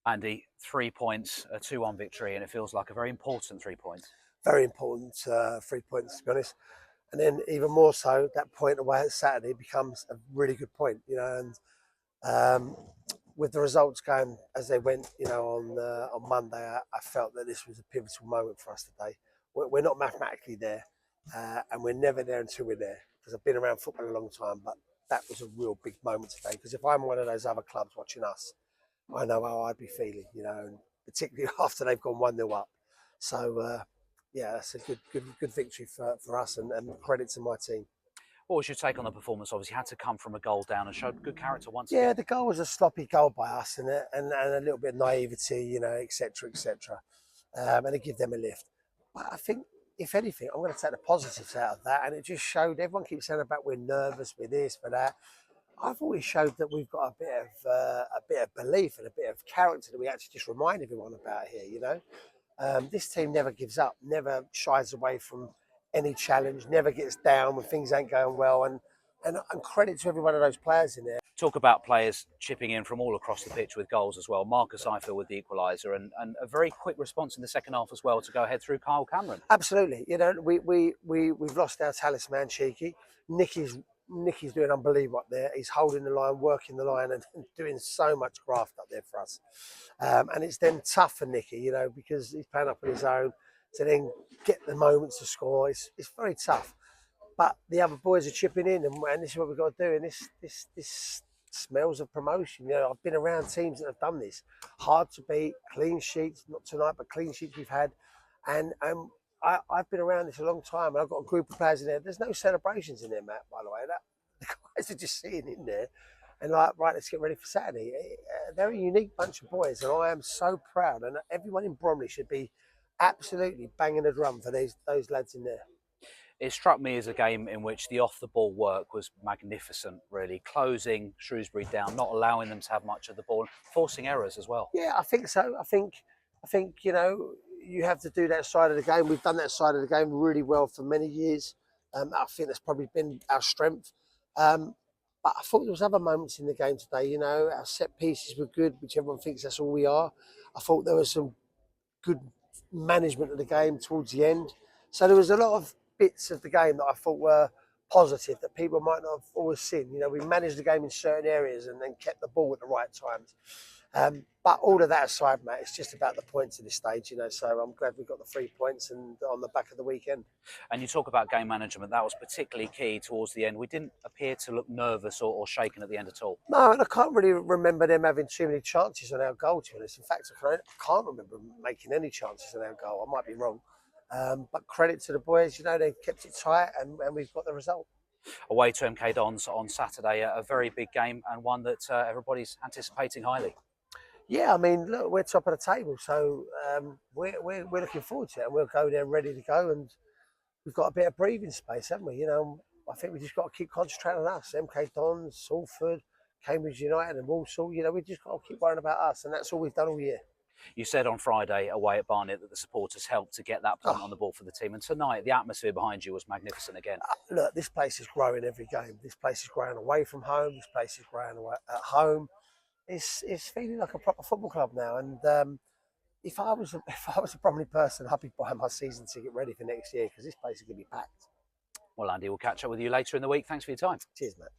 Andy, 3 points, a 2-1 victory, and it feels like a very important 3 points. Very important 3 points, to be honest. And then even more so, that point away at Saturday becomes a really good point, And with the results going as they went, on Monday, I felt that this was a pivotal moment for us today. We're not mathematically there, and we're never there until we're there. Because I've been around football a long time, but that was a real big moment today. Because if I'm one of those other clubs watching us, I know how I'd be feeling, and particularly after they've gone 1-0 up. So yeah, that's a good victory for us, and credit to my team. What was your take on the performance? Obviously, had to come from a goal down and showed good character once Yeah, again. the goal was a sloppy goal by us, and a little bit of naivety, etc., etc. And to give them a lift. But I think, if anything, I'm going to take the positives out of that, and it just showed. Everyone keeps saying about we're nervous, we're this, for that. I've always showed that we've got a bit of belief and a bit of character that we actually just remind everyone about here. This team never gives up, never shies away from any challenge, never gets down when things ain't going well, and credit to every one of those players in there. Talk about players chipping in from all across the pitch with goals as well. Marcus Ifill with the equaliser, and a very quick response in the second half as well to go ahead through Kyle Cameron. Absolutely, we've lost our talisman, Cheeky. Nicky's doing unbelievable up there. He's holding the line, working the line, and doing so much graft up there for us. And it's then tough for Nicky, because he's playing up on his own. To then get the moments to score, it's very tough. But the other boys are chipping in, and this is what we've got to do. And this smells of promotion. I've been around teams that have done this. Hard to beat, clean sheets, not tonight, but clean sheets we've had. And I've been around this a long time, and I've got a group of players in there. There's no celebrations in there, Matt, by the way. The guys are just sitting in there and like, right, let's get ready for Saturday. They're a unique bunch of boys, and I am so proud. And everyone in Bromley should be absolutely banging the drum for those lads in there. It struck me as a game in which the off-the-ball work was magnificent, really. Closing Shrewsbury down, not allowing them to have much of the ball, forcing errors as well. Yeah, I think so. I think you have to do that side of the game. We've done that side of the game really well for many years. I think that's probably been our strength. But I thought there was other moments in the game today. Our set pieces were good, which everyone thinks that's all we are. I thought there was some good management of the game towards the end. So there was a lot of bits of the game that I thought were positive that people might not have always seen. We managed the game in certain areas and then kept the ball at the right times. But all of that aside, Matt, it's just about the points at this stage, So I'm glad we got the 3 points and on the back of the weekend. And you talk about game management, that was particularly key towards the end. We didn't appear to look nervous or shaken at the end at all. No, and I can't really remember them having too many chances on our goal, to be honest. In fact, I can't remember making any chances on our goal. I might be wrong. But credit to the boys, they kept it tight and we've got the result. Away to MK Dons on Saturday, a very big game and one that everybody's anticipating highly. Yeah, I mean, look, we're top of the table, so we're looking forward to it, and we'll go there ready to go. And we've got a bit of breathing space, haven't we? I think we just got to keep concentrating on us. MK Dons, Salford, Cambridge United, and Walsall. We just got to keep worrying about us, and that's all we've done all year. You said on Friday away at Barnet that the supporters helped to get that point on the ball for the team, and tonight the atmosphere behind you was magnificent again. Look, this place is growing every game. This place is growing away from home. This place is growing away at home. It's feeling like a proper football club now. And if I was a Bromley person, I'd be buying my season ticket ready for next year because this place is going to be packed. Well, Andy, we'll catch up with you later in the week. Thanks for your time. Cheers, mate.